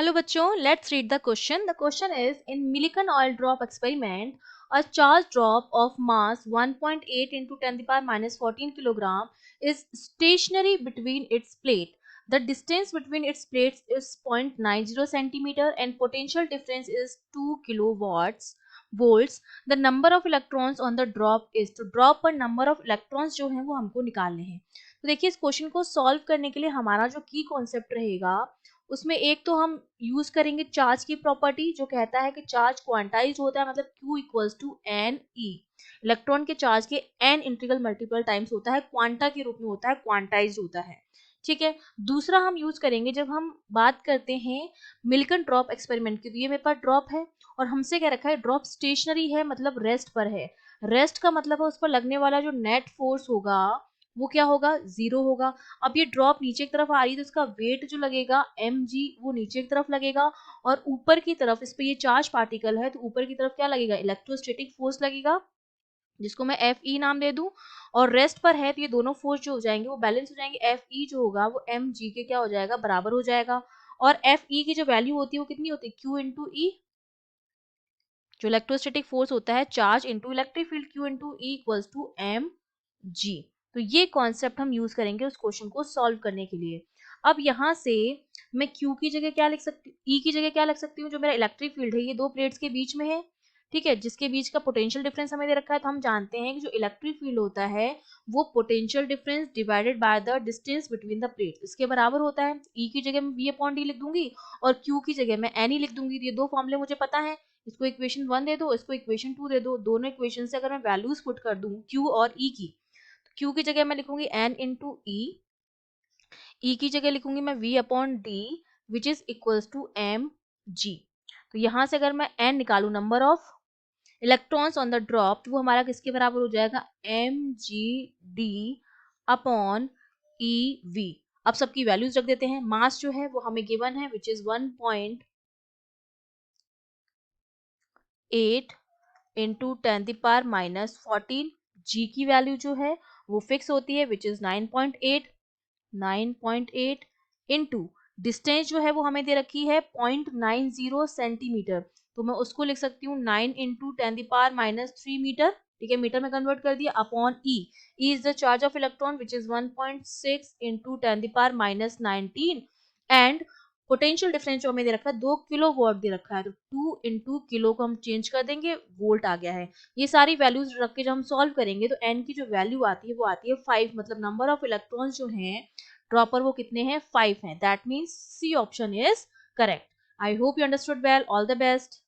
Hello बच्चों, let's read the question. The question is, in Millikan oil drop experiment, a charge drop of mass 1.8 into 10 to the power minus 14 kilogram is stationary between its plate. The distance between its plates is 0.90 centimeter and potential difference is 2 kilowatts volts. The number of electrons on the drop is, to drop पर number of electrons जो हैं वो हमको निकालने हैं. तो देखिए इस क्वेश्चन को सॉल्व करने के लिए हमारा जो की कॉन्सेप्ट रहेगा उसमें एक तो हम यूज करेंगे चार्ज की प्रॉपर्टी जो कहता है कि चार्ज क्वांटाइज होता है, मतलब Q equals to N E. Electron के चार्ज के एन इंटीग्रल मल्टीपल टाइम्स होता है, क्वांटा के रूप में होता है, क्वांटाइज होता है. ठीक है. दूसरा हम यूज करेंगे जब हम बात करते हैं मिल्कन ड्रॉप एक्सपेरिमेंट की, तो ये मेरे पास ड्रॉप है और हमसे क्या रखा है, ड्रॉप स्टेशनरी है मतलब रेस्ट पर है. रेस्ट का मतलब है उस पर लगने वाला जो नेट फोर्स होगा वो क्या होगा, जीरो होगा. अब ये ड्रॉप नीचे की तरफ आ रही है तो इसका वेट जो लगेगा mg वो नीचे की तरफ लगेगा और ऊपर की तरफ इस पे ये चार्ज पार्टिकल है तो ऊपर की तरफ क्या लगेगा, इलेक्ट्रोस्टैटिक फोर्स लगेगा जिसको मैं Fe नाम दे दूं. और रेस्ट पर है तो ये दोनों फोर्स जो हो जाएंगे वो बैलेंस हो जाएंगे. Fe जो होगा वो mg के क्या हो जाएगा, बराबर हो जाएगा. और Fe की जो वैल्यू होती है वो कितनी होती है, Q इंटू ई. जो इलेक्ट्रोस्टैटिक फोर्स होता है charge into electric field Q into E equals to M G. तो ये कॉन्सेप्ट हम यूज करेंगे उस क्वेश्चन को सॉल्व करने के लिए. अब यहाँ से मैं Q की जगह क्या लिख सकती हूँ, E की जगह क्या लिख सकती हूँ, जो मेरा इलेक्ट्रिक फील्ड है ये दो प्लेट्स के बीच में है. ठीक है, जिसके बीच का पोटेंशियल डिफरेंस हमें दे रखा है. तो हम जानते हैं कि जो इलेक्ट्रिक फील्ड होता है वो potential difference divided by the distance between the plates इसके बराबर होता है. E की जगह मैं V अपॉन D लिख दूंगी और Q की जगह मैं N ही लिख दूंगी. ये दो फॉर्मूले मुझे पता है. इसको इक्वेशन 1 दे दो, इसको इक्वेशन 2 दे दो. दोनों इक्वेशन से अगर मैं वैल्यूज पुट कर दूं Q और E की, Q की जगह मैं लिखूंगी N इंटू E की जगह लिखूंगी मैं V upon D which is equals to M G. तो यहां से अगर मैं N निकालू, number of electrons on the drop, वो हमारा किसके बराबर हो जाएगा, mg_d अपॉन ev. अब सबकी वैल्यूज रख देते हैं. मास जो है वो हमें गिवन है विच इज 1.8 इंटू 10 की पावर माइनस 14. जी की वैल्यू जो है वो फिक्स होती है विच इज 9.8 इंटू डिस्टेंस जो है वो हमें दे रखी है 0.90 सेंटीमीटर. तो मैं उसको लिख सकती हूँ 9 इंटू 10 की पावर माइनस 3 मीटर. ठीक है, मीटर में कन्वर्ट कर दिया upon E. E is the charge of electron which is 1.6 into 10 की power minus 19. And potential difference जो हमें दे रखा है 2 किलो वॉट दे रखा है, तो 2 इंटू किलो को हम चेंज कर देंगे, वोल्ट आ गया है. ये सारी वैल्यूज रख के जब हम सॉल्व करेंगे तो एन की जो वैल्यू आती है वो आती है 5, मतलब नंबर ऑफ इलेक्ट्रॉन्स जो हैं ड्रॉपर वो कितने हैं, 5 हैं. That means C option is correct. I hope you understood well. All the best.